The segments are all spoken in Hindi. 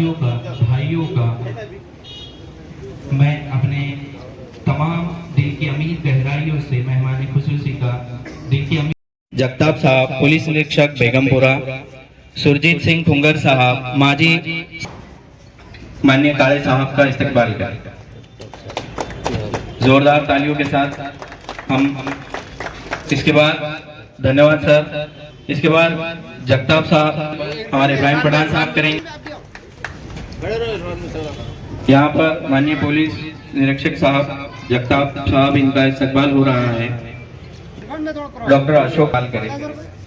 साथियों का, भाइयों का मैं अपने तमाम दिल की अमीर गहराइयों से मेहमान खुसूसी का दिल की अमीर जगताप साहब, पुलिस निरीक्षक बेगमपुरा, सुरजीत सिंह फुंगर साहब, माजी माननीय काले साहब का इस्तकबाल करें। जोरदार तालियों के साथ हम इसके बाद धन्यवाद सर। इसके बाद जगताप साहब हमारे इब्राहिम पठान साहब करेंगे। यहाँ पर माननीय पुलिस निरीक्षक साहब जगताप साहब, इनका इस्तकबाल हो रहा है। डॉक्टर अशोक पाल करें,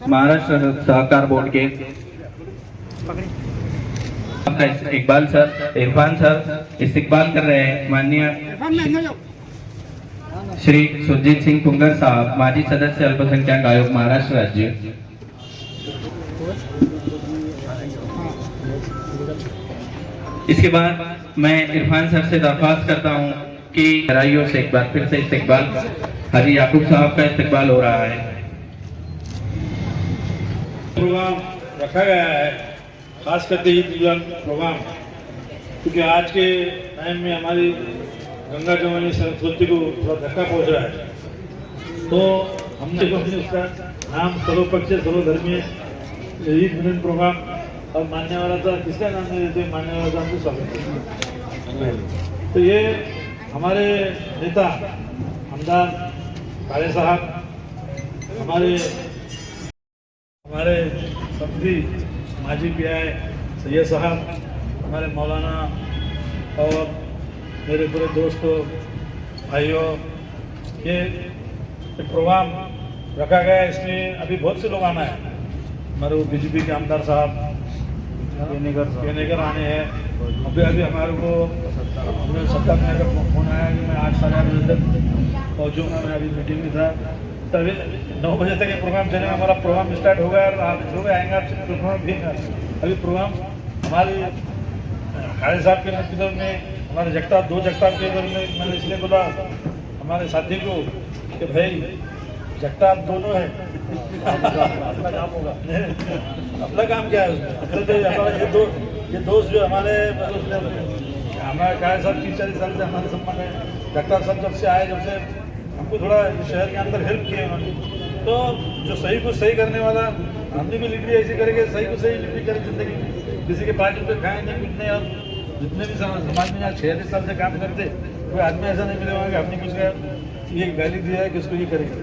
महाराष्ट्र सहकार बोर्ड के इकबाल सर, इरफान सर इस्तकबाल कर रहे हैं। माननीय श्री सुरजीत सिंह फुंगर साहब, माजी सदस्य अल्पसंख्यक आयोग महाराष्ट्र राज्य। इसके बाद मैं इरफान सर से दरख्वास्त करता हूं कि गहराइयों से एक बार फिर से इस्तकबाल, हाजी याकूब साहब का इस्तकबाल हो रहा है। प्रोग्राम रखा गया है, खास करके ईद मिलन प्रोग्राम, क्योंकि आज के टाइम में हमारी गंगा जमुनी संस्कृति को थोड़ा धक्का पहुंच रहा है। तो हमने जो उसका नाम सर्वपक्षीय सर्वधर्मीय ईद मिलन प्रोग्राम और मान्यवराचा किसका नाम देते, मान्यवराचा हमको स्वागत। तो ये हमारे नेता हमदार काले साहब, हमारे सब्जी माजी पीआई सैयद साहब, हमारे मौलाना और मेरे पूरे दोस्तों भाइयों, ये प्रोग्राम रखा गया है। इसमें अभी बहुत से लोग आना है। हमारे वो बीजेपी के आमदार साहब केनेकर आने हैं। अभी हमारे को हमने सत्ता में का फोन आया कि मैं 8 साढ़े 8 बजे तक पहुँचूँगा। मैं अभी मीटिंग में था, तभी 9 बजे तक ये प्रोग्राम चलेगा। हमारा प्रोग्राम स्टार्ट होगा और आप लोग आएंगे, आपसे प्रोग्राम भी अभी प्रोग्राम हमारे काले साहब के नेतृत्व में, हमारे दो जगताप के घर में मैंने इसलिए बोला हमारे साथी को कि भाई जगताप दोनों है, अपना काम होगा। अपना काम क्या है उसमें? हमारा ये दोस्त जो हमारे काले साहब 30-40 साल से हमारे सम्मान है। जगताप साहब जब से आए, जब से हमको थोड़ा शहर के अंदर हेल्प किया उन्होंने। तो जो सही को सही करने वाला, हमने भी लीडरी ऐसी करेंगे, सही को सही लीडरी करें जिंदगी। किसी के 5 रुपये खाए नहीं, कुछ नहीं। और जितने भी समाज में आज 46 साल से काम करते, कोई आदमी ऐसा नहीं मिलेगा कि हमने कुछ ये गाली दिया है कि उसको ये करेंगे।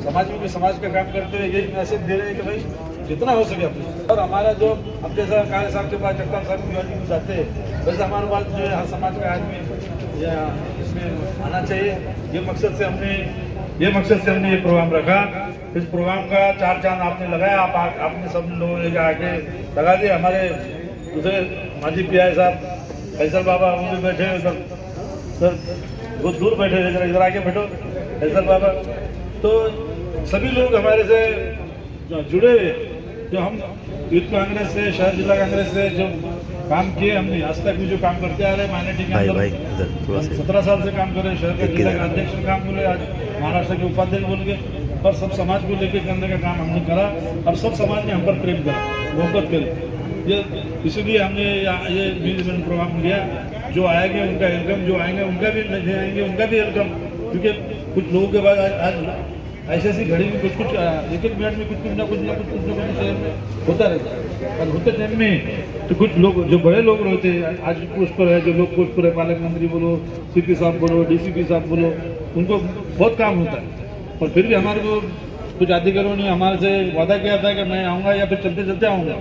समाज में भी समाज का काम करते हुए यही मैसेज दे रहे हैं कि भाई जितना हो सके अपने। और हमारा जो अब जैसा काले साहब के पास जगताप साहब की ज्वाइनिंग में जाते हैं, वैसे हमारे पास जो है हर समाज का आदमी या इसमें आना चाहिए। ये मकसद से हमने ये प्रोग्राम रखा। इस प्रोग्राम का 4 चांद आपने लगाया, आपने सब लोगों ने आके लगा दिए। हमारे दूसरे माजी पीआई साहब फैसल बाबा, वो भी बैठे हुए सर बहुत दूर बैठे हुए, इधर आके बैठो फैसल बाबा। तो सभी लोग हमारे से जुड़े हुए, जो हम यूथ कांग्रेस से, शहर जिला कांग्रेस से जो काम किए, हमने आज तक भी जो काम करते आ रहे हैं, माइनॉरिटी के अंदर 17 साल से काम कर रहे हैं। शहर के जिला का अध्यक्ष काम बोले, आज महाराष्ट्र के उपाध्यक्ष बोल के, और सब समाज को लेकर करने का काम हमने करा। और सब समाज ने हम पर प्रेम करा, मोहब्बत करी। ये इसीलिए हमने ये मील प्रोग्राम लिया। जो आएंगे उनका वेलकम, जो आएंगे उनका भी आएंगे उनका भी वेलकम। क्योंकि कुछ लोगों के बाद आज ऐसी घड़ी में कुछ एक मिनट में कुछ ना कुछ शहर में होता रहता है। और होते टाइम में तो कुछ लोग जो बड़े लोग रहते हैं, आज पोस्ट पर है, जो लोग पोस्ट पर है, पालक मंत्री बोलो, सीपी साहब बोलो, डीसीपी साहब बोलो, उनको बहुत काम होता है। और फिर भी हमारे को कुछ अधिकारियों ने हमारे से वादा किया था कि मैं आऊँगा या फिर चलते चलते आऊँगा।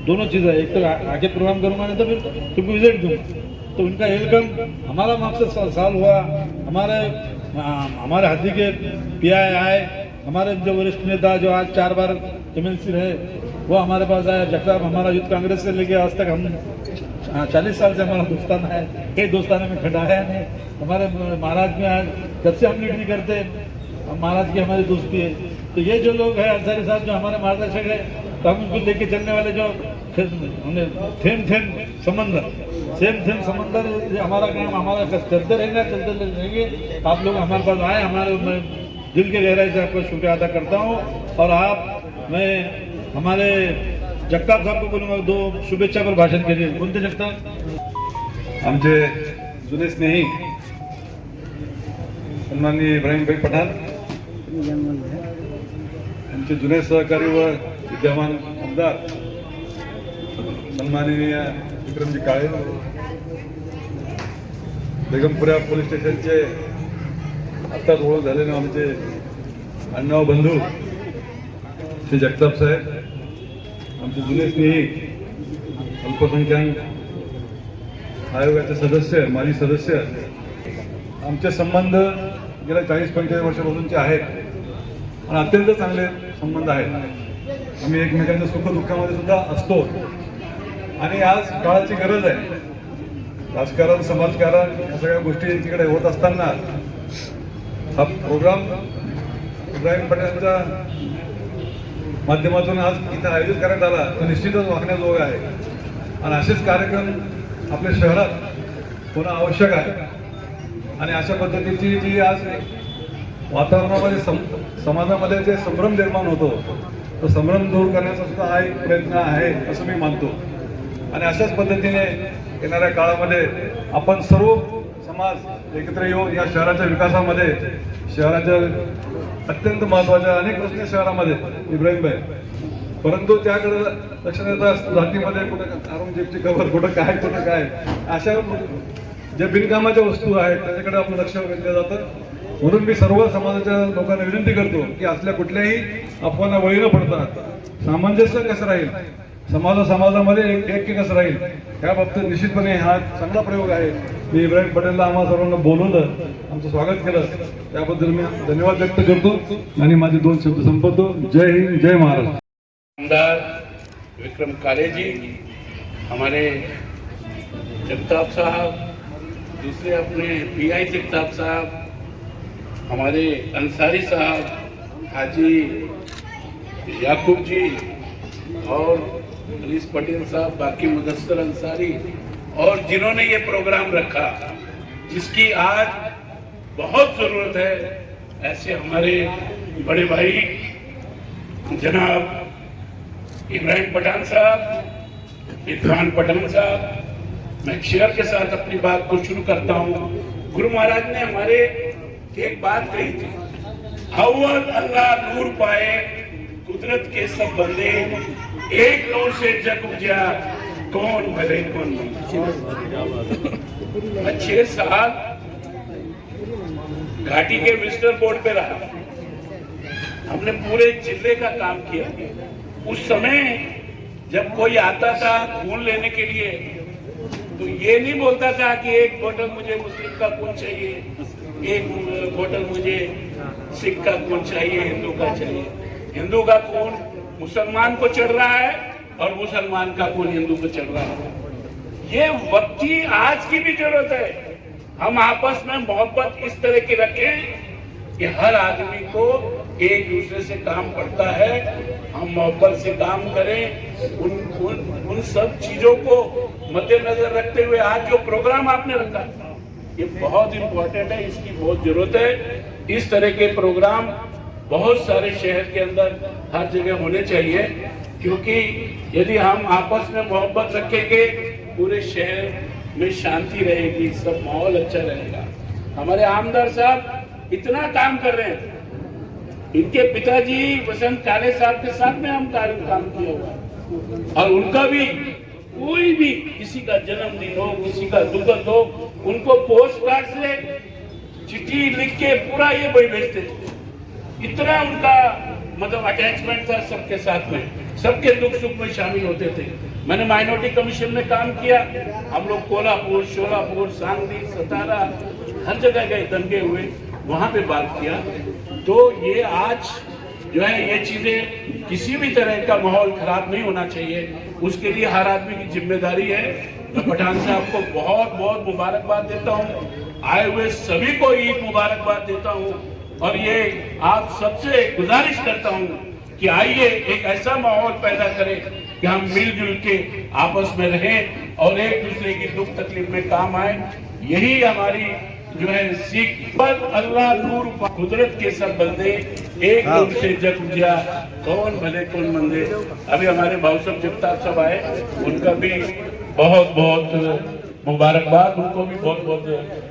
दोनों चीज़ें, एक तो आगे प्रोग्राम करूँगा, नहीं तो फिर तुमको विजिट दूँगा। तो उनका वेलकम हमारा मकसद साल हुआ। हमारे हाथी के पीआई आए, हमारे जो वरिष्ठ नेता जो आज 4 बार एमएलसी रहे, वो हमारे पास आया। जगताप हमारा यूथ कांग्रेस से लेके आज तक हम 40 साल से हमारा दोस्ताना है, कई दोस्ताने में खटाया नहीं। हमारे महाराज में आज जब से हम लीडरी करते, महाराज की हमारी दोस्ती है। तो ये जो लोग हैं अंसारी साहब, जो हमारे मार्गदर्शक है, तो हम उनको लेके चलने वाले जो थेम समंदर हमारा काम, हमारा चलते रहेंगे। आप लोग हमारे पास आए, हमारे दिल के गहराई से आपका शुक्रिया अदा करता हूँ। और मैं हमारे जगताप साहब को बोलूंगा 2 शुभेच्छा पर भाषण के लिए. कोणते जगताप? आमचे जुने स्नेही सन्माननीय इब्राहिमभाई पठाण, आमचे जुने सहकारी व विद्यमान आमदार सन्माननीय विक्रमजी काळे, बेगमपुरा पोलीस स्टेशनचे आत्ताच ओळख झालेले आमचे अण्णाव बंधू श्री जगताप साहेब, आमचे जुने स्नेही अल्पसंख्याक आयोगाचे सदस्य, माजी सदस्य. आमचे संबंध गेल्या 40-45 वर्षापासूनचे आहेत आणि अत्यंत चांगले संबंध आहेत. आम्ही एकमेकांच्या सुखदुःखामध्ये सुद्धा असतो आणि आज काळाची गरज आहे. राजकारण, समाजकारण या सगळ्या गोष्टी तिकडे होत असताना हा प्रोग्राम इब्राहिम पटेलांच्या माध्यमातून आज इथं आयोजित करण्यात आला तर निश्चितच वागण्याजोग आहे आणि असेच कार्यक्रम आपल्या शहरात होणं आवश्यक आहे. आणि अशा पद्धतीची जी आज वातावरणामध्ये समाजामध्ये जे संभ्रम निर्माण होतो तो संभ्रम दूर करण्याचा सुद्धा हा एक प्रयत्न आहे असं मी मानतो. आणि अशाच पद्धतीने येणाऱ्या काळामध्ये आपण सर्व समाज एकत्र येऊन या शहराच्या विकासामध्ये, शहराच्या अत्यंत महत्त्वाच्या अनेक प्रश्न शहरामध्ये इब्राहिमभाई, परंतु त्याकडे लक्ष देता जातीमध्ये कुठं औरंगजेबची कबर, कुठं काय अशा ज्या बिनकामाच्या वस्तू आहेत त्याच्याकडे आपलं लक्ष वेधलं जातं. म्हणून मी सर्व समाजाच्या लोकांना विनंती करतो की असल्या कुठल्याही अफवांना बळी न पडतात सामंजस्य कसं राहील, समाजामध्ये ऐक्य कसं राहील या बाबतीत निश्चितपणे हा चांगला प्रयोग आहे. मी इब्राहिम पटेलला आम्हा सर्वांना बोलवलं, आमचं स्वागत केलं, त्याबद्दल मी धन्यवाद व्यक्त करतो आणि माझे 2 शब्द संपवतो. जय हिंद, जय महाराष्ट्र. आमदार विक्रम काले जी, हमारे जगताप साहब, दूसरे अपने पीआई जगताप साहब, हमारे अंसारी साहब, हाजी याकूब जी और अनीस पटेल साहब, बाकी मुदस्सर अंसारी और जिन्होंने ये प्रोग्राम रखा जिसकी आज बहुत ज़रूरत है, ऐसे हमारे बड़े भाई जनाब इब्राहिम पठान साहब, इरफान पठान साहब. मैं एक शेर के साथ अपनी बात को शुरू करता हूँ. गुरु महाराज ने हमारे एक बात कही थी, अव्वल अल्लाह नूर पाए कुदरत के सब बंदे, एक नूर से जग उपजा कौन भले कौन नहीं. 6 साल घाटी के विजिटर बोर्ड पे रहा, हमने पूरे जिले का काम किया. उस समय जब कोई आता था खून लेने के लिए तो ये नहीं बोलता था कि एक बोतल मुझे मुस्लिम का खून चाहिए, एक बोतल मुझे सिख का खून चाहिए, हिंदू का चाहिए. हिंदू का खून मुसलमान को चढ़ रहा है और मुसलमान का खून हिंदू को चढ़ रहा है. ये वक्त की आज की भी जरूरत है. हम आपस में मोहब्बत इस तरह की रखें कि हर आदमी को एक दूसरे से काम पड़ता है, हम मोहब्बत से काम करें. उन सब चीजों को मद्देनजर रखते हुए आज जो प्रोग्राम आपने रखा ये बहुत इम्पोर्टेंट है, इसकी बहुत जरूरत है. इस तरह के प्रोग्राम बहुत सारे शहर के अंदर हर जगह होने चाहिए, क्योंकि यदि हम आपस में मोहब्बत रखेंगे पूरे शहर में शांति रहेगी, सब माहौल अच्छा रहेगा. हमारे आमदार साहब इतना काम कर रहे हैं, इनके पिताजी वसंत काले साहब के साथ में हम काम किया हुआ है और उनका भी कोई भी किसी का जन्मदिन हो, किसी का दुखद हो, उनको पोस्ट कार्ड से चिट्ठी लिख के पूरा ये बड़ी भेजते थे. इतना उनका मतलब अटैचमेंट था सबके साथ में, सबके दुख सुख में शामिल होते थे. मैंने माइनॉरिटी कमीशन में काम किया, हम लोग कोल्हापुर, शोलापुर, सांगली, सतारा हर जगह गए, दंगे हुए, वहां पे बात किया. तो ये आज जो है ये चीजें किसी भी तरह का माहौल खराब नहीं होना चाहिए, उसके लिए हर आदमी की जिम्मेदारी है. मैं पठान साहब को बहुत बहुत मुबारकबाद देता हूँ, आए हुए सभी को ईद मुबारकबाद देता हूँ और ये आप सबसे गुजारिश करता हूँ कि आइए एक ऐसा माहौल पैदा करें कि हम मिलजुल के आपस में रहें और एक दूसरे की दुख तकलीफ में काम आए. यही हमारी जो है सीख पर अल्लाह नूर कुदरत के सब बंदे एक नूर से जग उजिया, कौन भले कौन मंदे। अभी हमारे भाव साहब जगताप साहब आए, उनका भी बहुत बहुत मुबारकबाद, उनको भी बहुत बहुत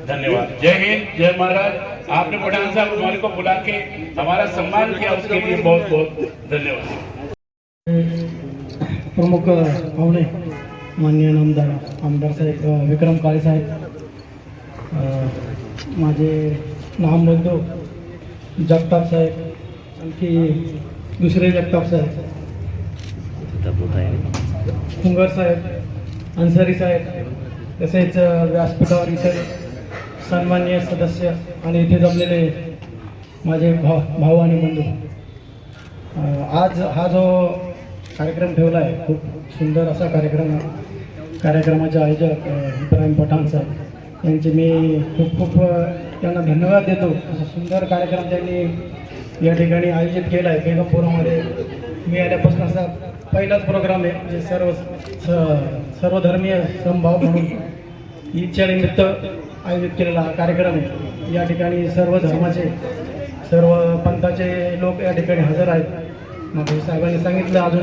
धन्यवाद। जय हिंद, जय महाराज। आपने पठान साहब हमारे को बुला के हमारा सम्मान किया, उसके लिए बहुत बहुत धन्यवाद। प्रमुख पाहुणे माननीय आमदार साहेब विक्रम काळे साहेब, माझे नामबंधू जगताप साहेब, आणखी दुसरे जगताप साहेब, फुंगर साहेब, अन्सारी साहेब, तसेच व्यासपीठावर इतर सन्माननीय सदस्य आणि इथे जमलेले माझे भाऊ आणि बंधू, आज हा जो कार्यक्रम ठेवला आहे खूप सुंदर असा कार्यक्रम, कार्यक्रमाचे आयोजक इब्राहिम पठाण साहेब यांचे मी खूप खूप त्यांना धन्यवाद देतो। असा सुंदर कार्यक्रम त्यांनी या ठिकाणी आयोजित केला आहे बेगमपुरामध्ये। मी आल्यापासून असा पहिलाच प्रोग्राम आहे म्हणजे सर्वधर्मीय समभाव म्हणून इच्छानिमित्त आयोजित केलेला हा कार्यक्रम आहे। या ठिकाणी सर्व धर्माचे सर्व पंथाचे लोक या ठिकाणी हजर आहेत। मग साहेबांनी सांगितलं अजून